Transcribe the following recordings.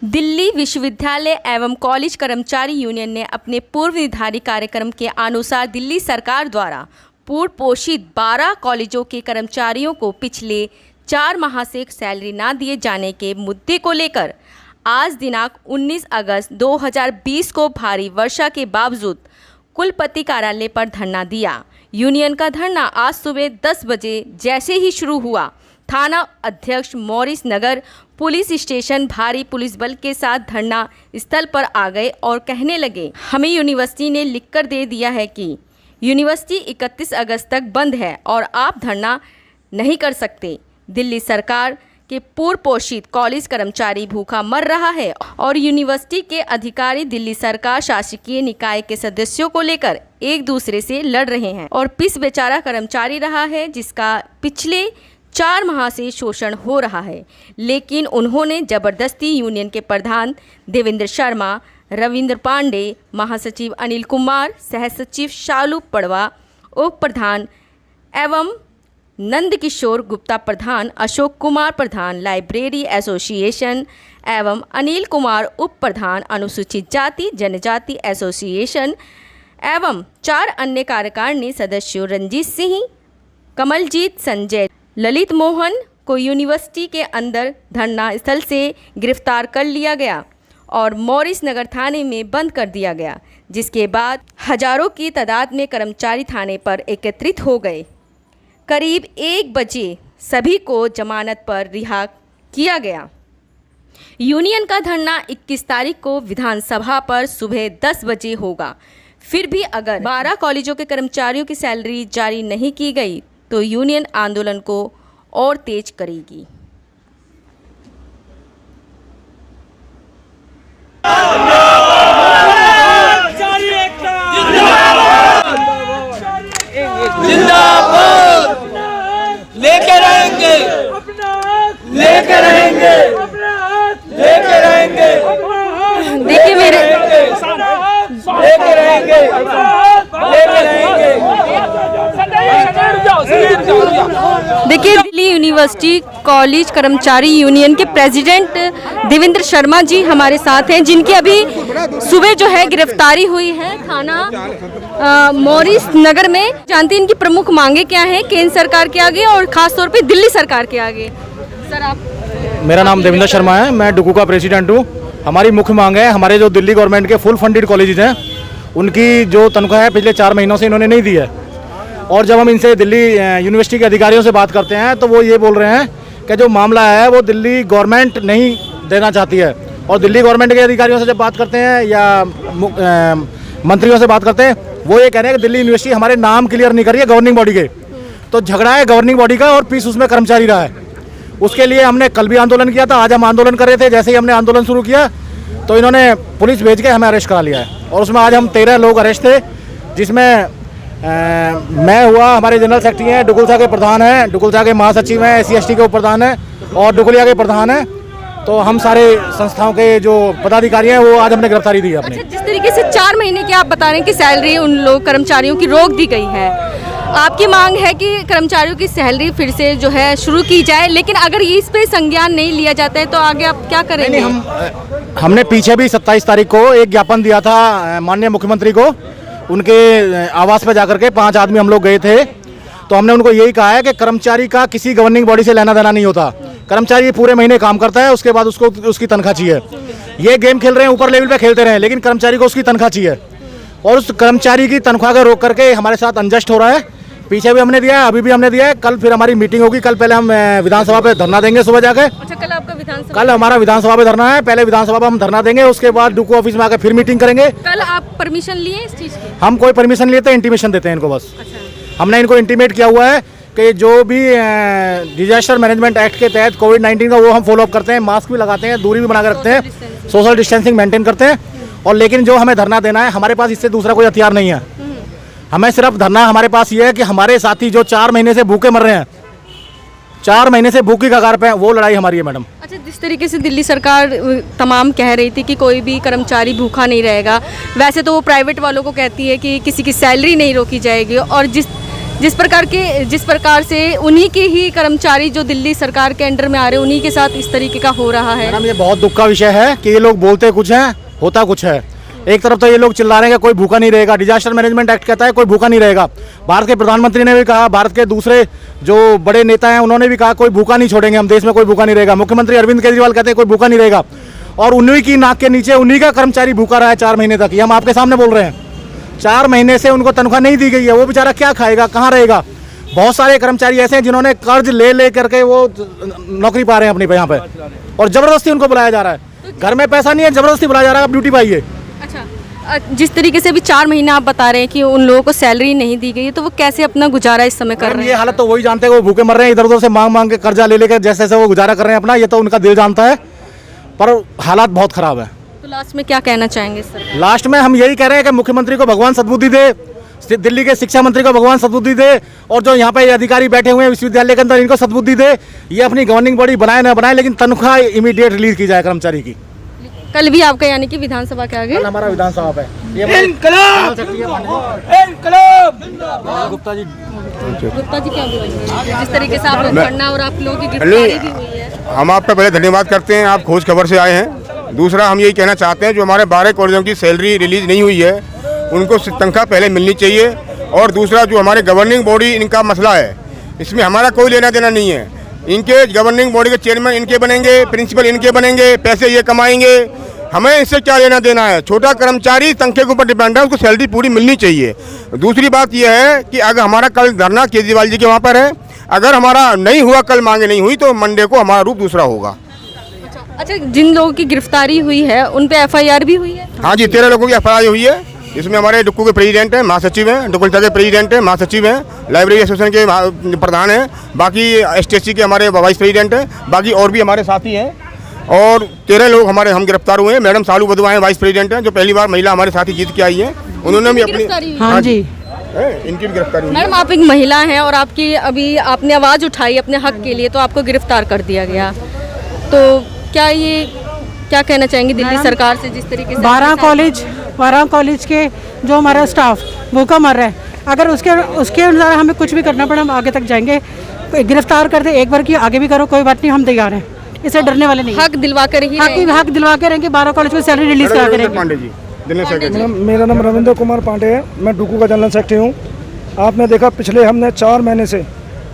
दिल्ली विश्वविद्यालय एवं कॉलेज कर्मचारी यूनियन ने अपने पूर्व निर्धारित कार्यक्रम के अनुसार दिल्ली सरकार द्वारा पूर्व पोषित 12 कॉलेजों के कर्मचारियों को पिछले 4 माह से सैलरी न दिए जाने के मुद्दे को लेकर आज दिनांक 19 अगस्त 2020 को भारी वर्षा के बावजूद कुलपति कार्यालय पर धरना दिया। यूनियन का धरना आज सुबह 10 बजे जैसे ही शुरू हुआ, थाना अध्यक्ष मॉरिस नगर पुलिस स्टेशन भारी पुलिस बल के साथ धरना स्थल पर आ गए और कहने लगे, हमें यूनिवर्सिटी ने लिखकर दे दिया है कि यूनिवर्सिटी 31 अगस्त तक बंद है और आप धरना नहीं कर सकते। दिल्ली सरकार के पूर्व पोषित कॉलेज कर्मचारी भूखा मर रहा है और यूनिवर्सिटी के अधिकारी दिल्ली सरकार शासकीय निकाय के सदस्यों को लेकर एक दूसरे से लड़ रहे हैं और पिस बेचारा कर्मचारी रहा है जिसका पिछले 4 माह से शोषण हो रहा है। लेकिन उन्होंने जबरदस्ती यूनियन के प्रधान देवेंद्र शर्मा, रविंद्र पांडे, महासचिव अनिल कुमार, सहसचिव शालू पड़वा, उप प्रधान एवं नंदकिशोर गुप्ता प्रधान, अशोक कुमार प्रधान लाइब्रेरी एसोसिएशन एवं अनिल कुमार उप प्रधान अनुसूचित जाति जनजाति एसोसिएशन एवं 4 अन्य कार्यकारिणी सदस्यों रंजीत सिंह, कमलजीत, संजय, ललित मोहन को यूनिवर्सिटी के अंदर धरना स्थल से गिरफ्तार कर लिया गया और मॉरिस नगर थाने में बंद कर दिया गया, जिसके बाद हजारों की तादाद में कर्मचारी थाने पर एकत्रित हो गए। करीब 1 बजे सभी को जमानत पर रिहा किया गया। यूनियन का धरना 21 तारीख को विधानसभा पर सुबह 10 बजे होगा। फिर भी अगर 12 कॉलेजों के कर्मचारियों की सैलरी जारी नहीं की गई तो यूनियन आंदोलन को और तेज करेगी। लेके रहेंगे, लेके रहेंगे, लेके रहेंगे। देखिए मेरे लेके रहेंगे, लेके रहेंगे। देखिए दिल्ली यूनिवर्सिटी कॉलेज कर्मचारी यूनियन के प्रेसिडेंट देवेंद्र शर्मा जी हमारे साथ हैं, जिनकी अभी सुबह जो है गिरफ्तारी हुई है थाना मॉरिस नगर में। जानते हैं इनकी प्रमुख मांगे क्या हैं केंद्र सरकार के आगे और खास तौर पे दिल्ली सरकार के आगे। सर आप। मेरा नाम देवेंद्र शर्मा है, मैं डुकू का प्रेसिडेंट हूँ। हमारी मुख्य मांग है, हमारे जो दिल्ली गवर्नमेंट के फुल फंडेड कॉलेजेस हैं उनकी जो तनख्वाह है पिछले 4 महीनों से इन्होंने नहीं दी है। और जब हम इनसे दिल्ली यूनिवर्सिटी के अधिकारियों से बात करते हैं तो वो ये बोल रहे हैं कि जो मामला है वो दिल्ली गवर्नमेंट नहीं देना चाहती है। और दिल्ली गवर्नमेंट के अधिकारियों से जब बात करते हैं या मंत्रियों से बात करते हैं, वो ये कह रहे हैं कि दिल्ली यूनिवर्सिटी हमारे नाम क्लियर नहीं कर रही है गवर्निंग बॉडी के। तो झगड़ा है गवर्निंग बॉडी का और पीस उसमें कर्मचारी रहा है। उसके लिए हमने कल भी आंदोलन किया था, आज हम आंदोलन कर रहे थे। जैसे ही हमने आंदोलन शुरू किया तो इन्होंने पुलिस भेज के हमें अरेस्ट करा लिया है और उसमें आज हम 13 लोग अरेस्ट थे, जिसमें मैं हुआ, हमारे जनरल सेक्रेटरी हैं, डुकुलसा के प्रधान हैं, डुकुलसा के महासचिव हैं, SC/ST के उप प्रधान हैं और डुकुलिया के प्रधान हैं। तो हम सारे संस्थाओं के जो पदाधिकारी हैं वो आज हमने गिरफ्तारी दी है अपनी। अच्छा, जिस तरीके से 4 महीने की आप बता रहे हैं कि सैलरी उन लोग कर्मचारियों की रोक दी गई है, आपकी मांग है कि कर्मचारियों की सैलरी फिर से जो है शुरू की जाए, लेकिन अगर इस पे संज्ञान नहीं लिया जाता है तो आगे आप क्या करेंगे? हमने पीछे भी 27 तारीख को एक ज्ञापन दिया था माननीय मुख्यमंत्री को। उनके आवास पर जाकर के 5 आदमी हम लोग गए थे। तो हमने उनको यही कहा है कि कर्मचारी का किसी गवर्निंग बॉडी से लेना देना नहीं होता। कर्मचारी पूरे महीने काम करता है, उसके बाद उसको उसकी तनख्वाह चाहिए। ये गेम खेल रहे हैं, ऊपर लेवल पे खेलते रहे, लेकिन कर्मचारी को उसकी तनख्वाह चाहिए। और उस कर्मचारी की तनख्वाह को रोक करके हमारे साथ अनजस्ट हो रहा है। पीछे भी हमने दिया है, अभी भी हमने दिया है। कल फिर हमारी मीटिंग होगी। कल पहले हम विधानसभा पे धरना देंगे सुबह जाके। अच्छा, कल आपका विधानसभा? कल हमारा विधानसभा पे धरना है। पहले विधानसभा पे हम धरना देंगे, उसके बाद डुकू ऑफिस में आकर फिर मीटिंग करेंगे। कल आप परमिशन लिए इस चीज़ की? हम कोई परमिशन लेते हैं, इंटीमेशन देते हैं इनको बस। अच्छा। हमने इनको इंटीमेट किया हुआ है कि जो भी डिजास्टर मैनेजमेंट एक्ट के तहत कोविड-19 का वो हम फॉलोअप करते हैं, मास्क भी लगाते हैं, दूरी भी बना के रखते हैं, सोशल डिस्टेंसिंग मेंटेन करते हैं। और लेकिन जो हमें धरना देना है, हमारे पास इससे दूसरा कोई हथियार नहीं है। हमें सिर्फ धरना हमारे पास ये है कि हमारे साथी जो 4 महीने से भूखे मर रहे हैं, 4 महीने से भूखी कगार पे हैं, वो लड़ाई हमारी है मैडम। अच्छा, जिस तरीके से दिल्ली सरकार तमाम कह रही थी कि कोई भी कर्मचारी भूखा नहीं रहेगा, वैसे तो वो प्राइवेट वालों को कहती है कि किसी की सैलरी नहीं रोकी जाएगी, और जिस जिस प्रकार से उन्हीं के ही कर्मचारी जो दिल्ली सरकार के अंडर में आ रहे हैं उन्हीं के साथ इस तरीके का हो रहा है। मैडम ये बहुत दुख का विषय है कि ये लोग बोलते कुछ हैं, होता कुछ है। एक तरफ तो ये लोग चिल्ला रहे हैं कि कोई भूखा नहीं रहेगा, डिजास्टर मैनेजमेंट एक्ट कहता है कोई भूखा नहीं रहेगा। भारत के प्रधानमंत्री ने भी कहा, भारत के दूसरे जो बड़े नेता हैं उन्होंने भी कहा कोई भूखा नहीं छोड़ेंगे हम, देश में कोई भूखा नहीं रहेगा। मुख्यमंत्री अरविंद केजरीवाल कहते हैं कोई भूखा नहीं रहेगा, और उन्हीं की नाक के नीचे उन्हीं का कर्मचारी भूखा रहा है 4 महीने तक। ये हम आपके सामने बोल रहे हैं, 4 महीने से उनको तनख्वाह नहीं दी गई है। वो बेचारा क्या खाएगा, कहाँ रहेगा। बहुत सारे कर्मचारी ऐसे हैं जिन्होंने कर्ज ले करके वो नौकरी पा रहे हैं अपनी यहाँ पे, और जबरदस्ती उनको बुलाया जा रहा है। घर में पैसा नहीं है, जबरदस्ती बुलाया जा रहा है, आप ड्यूटी पाइए। अच्छा, जिस तरीके से अभी 4 महीना आप बता रहे हैं कि उन लोगों को सैलरी नहीं दी गई है, तो वो कैसे अपना गुजारा इस समय कर रहे हैं? ये हालत तो वही जानते हैं, वो भूखे मर रहे हैं, इधर उधर से मांग के कर्जा ले लेकर जैसे वो गुजारा कर रहे हैं अपना, ये तो उनका दिल जानता है, पर हालात बहुत खराब है। तो लास्ट में क्या कहना चाहेंगे सर? लास्ट में हम यही कह रहे हैं कि मुख्यमंत्री को भगवान सद्बुद्धि दे, दिल्ली के शिक्षा मंत्री को भगवान सद्बुद्धि दे, और जो यहाँ पे अधिकारी बैठे हुए हैं विश्वविद्यालय के अंदर इनको सद्बुद्धि दे। ये अपनी गवर्निंग बॉडी बनाए ना बनाए, लेकिन तनख्वाह इमीडिएट रिलीज की जाए कर्मचारी की। कल भी आपका यानी कि विधानसभा के आगे कल हमारा विधानसभा है। इनकलाब इनकलाब। गुप्ता जी क्या बोलेंगे जिस तरीके से आप लोग धरना और आप लोगों की गिरफ्तारी भी हुई है? हम आप पे पहले धन्यवाद करते हैं, आप खोज खबर से आए हैं। दूसरा हम यही कहना चाहते हैं जो हमारे 12 कॉलेजों की सैलरी रिलीज नहीं हुई है उनको तनख्वाह पहले मिलनी चाहिए। और दूसरा जो हमारे गवर्निंग बॉडी इनका मसला है, इसमें हमारा कोई लेना देना नहीं है। इनके गवर्निंग बॉडी के चेयरमैन इनके बनेंगे, प्रिंसिपल इनके बनेंगे, पैसे ये कमाएंगे, हमें इससे क्या लेना देना है। छोटा कर्मचारी तनख्वाह के ऊपर डिपेंड है, उसको सैलरी पूरी मिलनी चाहिए। दूसरी बात यह है कि अगर हमारा कल धरना केजरीवाल जी के वहाँ पर है, अगर हमारा नहीं हुआ, कल मांगे नहीं हुई, तो मंडे को हमारा रूप दूसरा होगा। अच्छा, जिन लोगों की गिरफ्तारी हुई है उन पे FIR भी हुई है? हाँ जी, 13 लोगों की FIR हुई है। इसमें हमारे डुक्कू के प्रेसिडेंट हैं, महासचिव हैं, डुकुलता के प्रेसिडेंट हैं, महासचिव हैं, लाइब्रेरी एसोसिएशन के प्रधान हैं, बाकी STSC के हमारे वाइस प्रेसिडेंट हैं, बाकी और भी हमारे साथी हैं। और 13 लोग हम गिरफ्तार हुए हैं। मैडम सालू बदुआ हैं, वाइस प्रेसिडेंट हैं, जो पहली बार महिला हमारे साथ ही जीत के आई है। उन्होंने भी अपनी हाँ जी इनकी भी गिरफ्तारी हुई है। मैडम, आप एक महिला हैं और आपकी अभी आपने आवाज़ उठाई अपने हक के लिए, तो आपको गिरफ्तार कर दिया गया। तो क्या कहना चाहेंगे दिल्ली सरकार से जिस तरीके से 12 कॉलेज के जो हमारा स्टाफ भूखा मर रहा है, अगर उसके अनुसार हमें कुछ भी करना पड़ा हम आगे तक जाएंगे। गिरफ्तार कर दे, एक बार की आगे भी करो, कोई बात नहीं, हम तैयार हैं, इससे डरने वाले नहीं। हक दिलवा कर ही हक दिलवा के रहेंगे, 12 कॉलेज को सैलरी रिलीज करा के रहेंगे। पांडे जी, दिल्ली सेक्रेटरी। मेरा नाम रविंद्र कुमार पांडे है, मैं डुकू का जनरल सेक्रेटरी हूँ। आपने देखा पिछले हमने 4 महीने से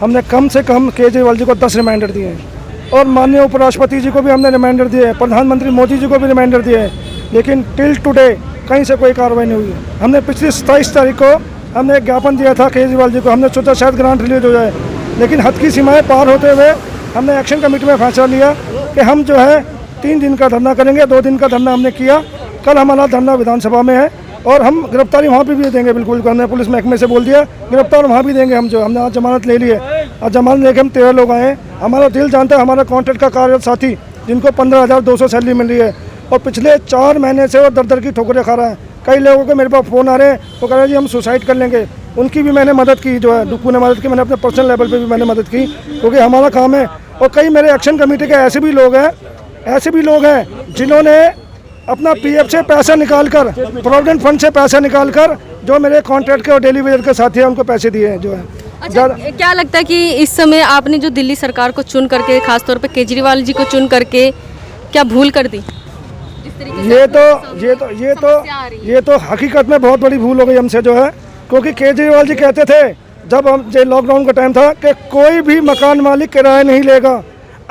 हमने कम से कम केजरीवाल जी को 10 रिमाइंडर दिए हैं, और माननीय उपराष्ट्रपति जी को भी हमने रिमाइंडर दिए हैं, प्रधानमंत्री मोदी जी को भी रिमाइंडर दिए हैं, लेकिन टिल टुडे कहीं से कोई कार्रवाई नहीं हुई। हमने पिछली 27 तारीख को हमने एक ज्ञापन दिया था केजरीवाल जी को, हमने सोचा शायद ग्रांट रिलीज हो जाए, लेकिन हद की सीमाएं पार होते हुए हमने एक्शन कमेटी में फैसला लिया कि हम जो है 3 दिन का धरना करेंगे। 2 दिन का धरना हमने किया। कल हमारा धरना विधानसभा में है, और हम गिरफ्तारी वहाँ पे भी देंगे। बिल्कुल, हमने पुलिस महकमे से बोल दिया गिरफ्तार वहाँ भी देंगे। हम जो हमने आज जमानत ले ली है, आज जमानत लेके हम 13 लोग आए हैं। हमारा दिल जानता है, हमारा कॉन्ट्रैक्ट का कार्यरत साथी जिनको 15,200 सैलरी मिल रही है, और पिछले 4 महीने से वो दर की ठोकरें खा रहा है। कई लोगों के मेरे पास फ़ोन आ रहे हैं, वो कह रहे हैं जी हम सुसाइड कर लेंगे। उनकी भी मैंने मदद की, जो है डुक्कू ने मदद की, मैंने अपने पर्सनल लेवल पे भी मैंने मदद की, क्योंकि हमारा काम है। और कई मेरे एक्शन कमेटी के ऐसे भी लोग हैं जिन्होंने अपना PF से पैसा निकाल कर, प्रोविडेंट फंड से पैसा निकाल कर, जो मेरे कॉन्ट्रैक्ट के और डेली वेजर के साथी हैं उनको पैसे दिए हैं जो है। अच्छा, क्या लगता है कि इस समय आपने जो दिल्ली सरकार को चुन करके, खासतौर पे केजरीवाल जी को चुन करके, क्या भूल कर दी? ये तो हकीकत में बहुत बड़ी भूल हो गई हमसे जो है, क्योंकि केजरीवाल जी कहते थे जब हम लॉकडाउन का टाइम था कि कोई भी मकान मालिक किराया नहीं लेगा।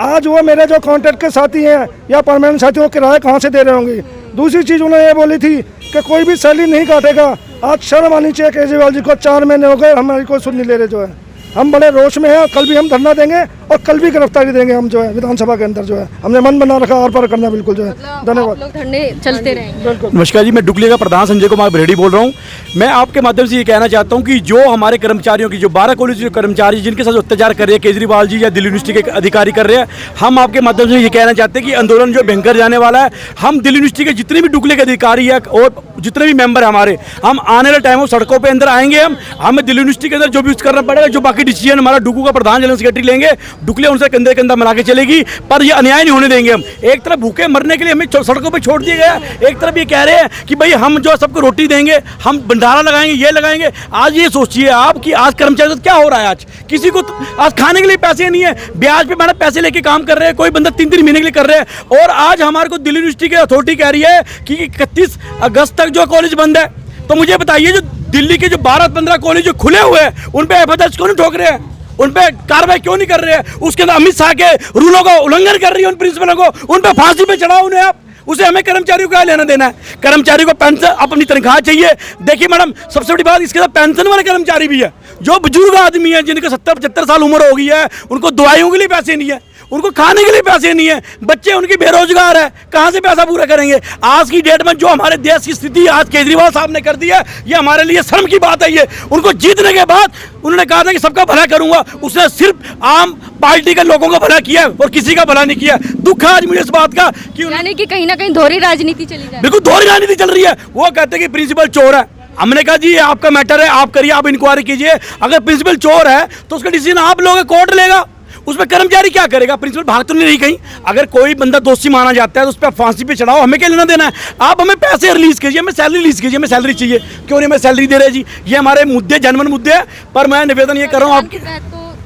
आज वो मेरे जो कॉन्ट्रैक्ट के साथी हैं या परमानेंट साथी, वो किराया कहाँ से दे रहे होंगे? दूसरी चीज़ उन्होंने ये बोली थी कि कोई भी सैलरी नहीं काटेगा। आज शर्म आनी चाहिए केजरीवाल जी को, 4 महीने हो गए हमारी कोई सुन नहीं ले रहे जो है। हम बड़े रोष में हैं, कल भी हम धरना देंगे और कल भी गिरफ्तारी देंगे हम जो है विधानसभा के अंदर जो है। हमने मन बना रखा आर पार करना बिल्कुल जो है। धन्यवाद। लोग धरने चलते रहेंगे। नमस्कार जी, मैं डुकली का प्रधान संजय कुमार बरेडी बोल रहा हूँ। मैं आपके माध्यम से ये कहना चाहता हूँ कि जो हमारे कर्मचारियों की, जो 12 कॉलेज के कर्मचारी जिनके साथ अत्याचार कर रहे हैं केजरीवाल जी या दिल्ली यूनिवर्सिटी के अधिकारी कर रहे हैं, हम आपके माध्यम से ये कहना चाहते हैं कि आंदोलन जो भयंकर जाने वाला है। हम दिल्ली यूनिवर्सिटी के जितने भी डुकले के अधिकारी है और जितने भी मेंबर है हमारे, हम आने वाले टाइम में सड़कों पे अंदर आएंगे। हमें दिल्ली यूनिवर्सिटी के अंदर जो भी यूज करना पड़ेगा, जो बाकी डिसीजन हमारा डुकू का प्रधान जनरल सेक्रेटरी लेंगे डुकलिया उनसे कंधे कंधा मिला के चलेगी, पर ये अन्याय नहीं होने देंगे हम। एक तरफ भूखे मरने के लिए हमें सड़कों पर छोड़ दिया गया, एक तरफ ये कह रहे हैं कि भाई हम जो सबको रोटी देंगे, हम भंडारा लगाएंगे, ये लगाएंगे। आज ये सोचिए आप कि आज कर्मचारी क्या हो रहा है, आज किसी को आज खाने के लिए पैसे नहीं है, ब्याज पे मैंने पैसे लेके काम कर रहे हैं, कोई बंदा 3-3 महीने के लिए कर रहे हैं। और आज हमारे को दिल्ली यूनिवर्सिटी की अथॉरिटी कह रही है कि 31 अगस्त तक जो कॉलेज बंद है। तो मुझे बताइए, जो दिल्ली के जो 12-15 कॉलेज जो खुले हुए हैं उन पे एफआईआर क्यों नहीं ठोक रहे हैं, उन पे कार्रवाई क्यों नहीं कर रहे हैं? उसके अंदर अमित शाह के रूलों का उल्लंघन कर रही है, उन प्रिंसिपलों को, उन पे फांसी पे चढ़ाओ उन्हें आप। उसे हमें कर्मचारियों का लेना देना है? कर्मचारी को पेंशन अपनी तनख्वाह चाहिए। देखिए मैडम, सबसे बड़ी बात इसके साथ पेंशन वाले कर्मचारी भी है, जो बुजुर्ग आदमी है जिनके 70-75 साल उम्र हो गई है, उनको दवाइयों के लिए पैसे नहीं है, उनको खाने के लिए पैसे नहीं है, बच्चे उनके बेरोजगार है, कहाँ से पैसा पूरा करेंगे? आज की डेट में जो हमारे देश की स्थिति आज केजरीवाल साहब ने कर दी है, ये हमारे लिए शर्म की बात है। ये उनको जीतने के बाद उन्होंने कहा था कि सबका भला करूंगा, उसने सिर्फ आम पार्टी के लोगों का भला किया और किसी का भला नहीं किया। दुख है आज मुझे इस बात का कि यानी कि कहीं ना कहीं दोहरी राजनीति चली जाए। बिल्कुल दोहरी राजनीति चल रही है। वो कहते हैं कि प्रिंसिपल चोर है, हमने कहा जी ये आपका मैटर है, आप करिए, आप इंक्वायरी कीजिए। अगर प्रिंसिपल चोर है तो उसका डिसीजन आप लोगे, कोर्ट लेगा, उसमें कर्मचारी क्या करेगा? प्रिंसिपल भाग तो नहीं रही कहीं। अगर कोई बंदा दोषी माना जाता है तो उस पर फांसी पे चढ़ाओ, हमें क्या लेना देना है? आप हमें पैसे रिलीज कीजिए, हमें सैलरी रिलीज कीजिए, हमें सैलरी चाहिए। क्यों नहीं हमें सैलरी दे रहे जी? ये हमारे मुद्दे जनमन मुद्दे हैं। पर मैं निवेदन ये कर रहा हूँ आपके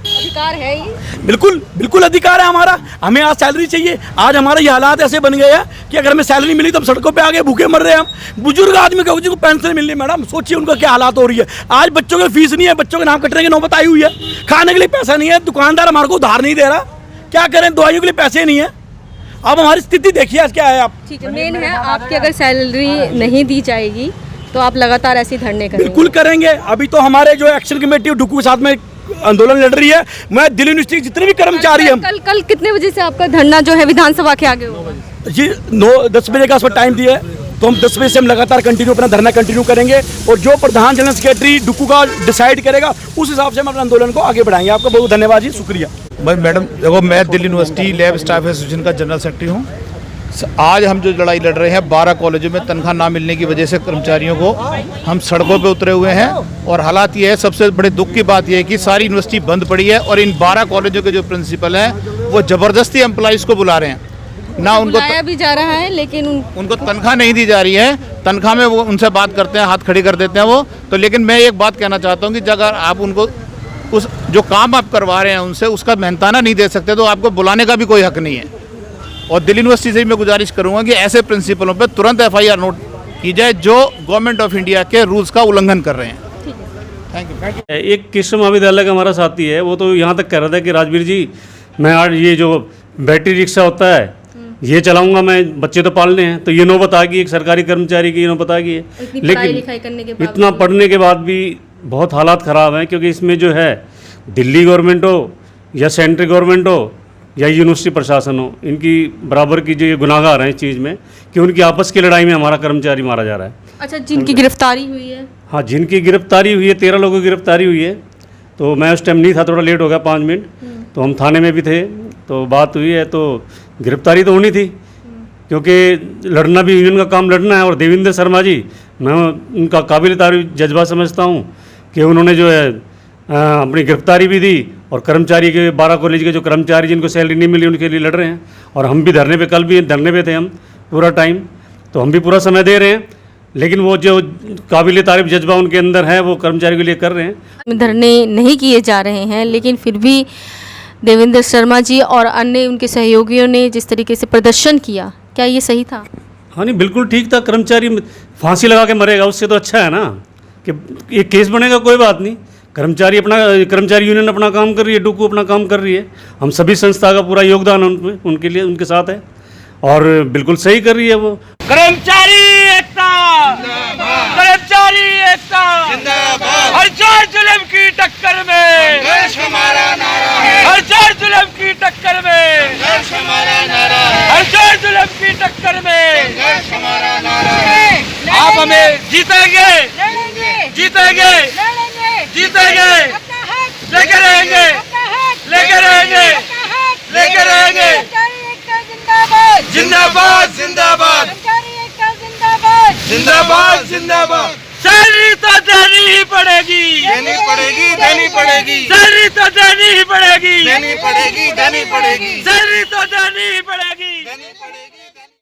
अधिकार है ये, बिल्कुल बिल्कुल अधिकार है हमारा, हमें आज सैलरी चाहिए। आज हमारे ये हालात ऐसे बन गए हैं कि अगर हमें सैलरी मिली तो हम सड़कों पे आ गए, भूखे मर रहे हैं हम। बुजुर्ग आदमी को जिनको पेंशन मिल रही, मैडम सोचिए उनका क्या हालात हो रही है। आज बच्चों की फीस नहीं है, बच्चों के नाम कटने की नौबत आई हुई है, खाने के लिए पैसा नहीं है, दुकानदार हमारे को उधार नहीं दे रहा, क्या करें? दवाइयों के लिए पैसे नहीं है। अब हमारी स्थिति देखिए आज क्या है। आप ठीक है, मेन है आपकी अगर सैलरी नहीं दी जाएगी तो आप लगातार ऐसे धरने करेंगे? बिल्कुल करेंगे। अभी तो हमारे जो एक्शन कमेटी डुकू के साथ में आंदोलन लड़ रही है। मैं दिल्ली यूनिवर्सिटी के जितने भी कर्मचारी हैं, कल कितने बजे से आपका धरना जो है विधानसभा के आगे होगा? जी 9-10 बजे का उस पर टाइम दिया है, तो हम 10 बजे से हम लगातार कंटिन्यू अपना धरना कंटिन्यू करेंगे। और जो प्रधान जनरल सेक्रेटरी डुकू का डिसाइड करेगा उस हिसाब से हम अपने आंदोलन को आगे बढ़ाएंगे। आपका बहुत धन्यवाद जी, शुक्रिया। भाई मैडम देखो, मैं Delhi university lab staff association का जनरल सेक्रेटरी हूँ। आज हम जो लड़ाई लड़ रहे हैं, 12 कॉलेजों में तनख्वाह ना मिलने की वजह से कर्मचारियों को हम सड़कों पे उतरे हुए हैं। और हालात ये है, सबसे बड़े दुख की बात यह है कि सारी यूनिवर्सिटी बंद पड़ी है और इन 12 कॉलेजों के जो प्रिंसिपल हैं वो ज़बरदस्ती एम्प्लॉइज़ को बुला रहे हैं ना, उनको बुलाया भी जा रहा है लेकिन उनको तनख्वाह नहीं दी जा रही है। तनख्वाह में वो उनसे बात करते हैं, हाथ खड़ी कर देते हैं वो तो। लेकिन मैं एक बात कहना चाहता हूँ कि अगर आप उनको उस जो काम आप करवा रहे हैं उनसे उसका मेहनताना नहीं दे सकते तो आपको बुलाने का भी कोई हक नहीं है। और दिल्ली यूनिवर्सिटी से मैं गुजारिश करूंगा कि ऐसे प्रिंसिपलों पर तुरंत एफआईआर नोट की जाए जो गवर्नमेंट ऑफ इंडिया के रूल्स का उल्लंघन कर रहे हैं। Thank you. एक कृष्ण महाविद्यालय का हमारा साथी है, वो तो यहाँ तक कह रहा था कि राजवीर जी मैं आज ये जो बैटरी रिक्शा होता है ये चलाऊंगा, मैं बच्चे तो पालने हैं। तो ये नौबत आ गई एक सरकारी कर्मचारी की, ये नौबत आ गई है। लेकिन इतना पढ़ने के बाद भी बहुत हालात ख़राब हैं, क्योंकि इसमें जो है दिल्ली गवर्नमेंट हो या सेंट्रल गवर्नमेंट हो या यूनिवर्सिटी प्रशासन हो, इनकी बराबर की जो ये गुनाहगार हैं इस चीज़ में कि उनकी आपस की लड़ाई में हमारा कर्मचारी मारा जा रहा है। अच्छा, जिनकी गिरफ्तारी हुई है? हाँ, जिनकी गिरफ्तारी हुई है, 13 लोगों की गिरफ्तारी हुई है। तो मैं उस टाइम नहीं था, थोड़ा लेट हो गया 5 मिनट, तो हम थाने में भी थे, तो बात हुई है। तो गिरफ्तारी तो होनी थी, क्योंकि लड़ना भी यूनियन का काम लड़ना है। और देवेंद्र शर्मा जी, मैं उनका काबिल तारीफ जज्बा समझता हूँ कि उन्होंने जो है अपनी गिरफ्तारी भी दी और कर्मचारी के 12 कॉलेज के जो कर्मचारी जिनको सैलरी नहीं मिली उनके लिए लड़ रहे हैं। और हम भी धरने पे, कल भी धरने पे थे हम पूरा टाइम, तो हम भी पूरा समय दे रहे हैं। लेकिन वो जो काबिल तारीफ जज्बा उनके अंदर है वो कर्मचारी के लिए कर रहे हैं। धरने नहीं किए जा रहे हैं, लेकिन फिर भी देवेंद्र शर्मा जी और अन्य उनके सहयोगियों ने जिस तरीके से प्रदर्शन किया, क्या ये सही था? हाँ नहीं, बिल्कुल ठीक था। कर्मचारी फांसी लगा के मरेगा उससे तो अच्छा है ना कि एक केस बनेगा, कोई बात नहीं। कर्मचारी यूनियन अपना काम कर रही है, डुकू अपना काम कर रही है, हम सभी संस्था का पूरा योगदान उनमें उनके लिए उनके साथ है और बिल्कुल सही कर रही है वो। कर्मचारी एकता, कर्मचारी एकता जिंदाबाद। हर चार जुल्म की टक्कर में संघर्ष हमारा नारा है, हर चार जुल्म की टक्कर में संघर्ष हमारा नारा है, हर चार जुल्म की टक्कर में संघर्ष हमारा नारा है। आप हमें जीतेंगे, जीतेंगे, जीतेंगे, लेके रहेंगे, लेके रहेंगे, लेके रहेंगे। जिंदाबाद, जिंदाबाद, जिंदाबाद, जिंदाबाद। सैलरी तो देनी ही पड़ेगी, देनी पड़ेगी, देनी पड़ेगी, सैलरी तो देनी ही पड़ेगी, देनी पड़ेगी, देनी पड़ेगी, सैलरी तो देनी ही पड़ेगी। देनी पड़ेगी।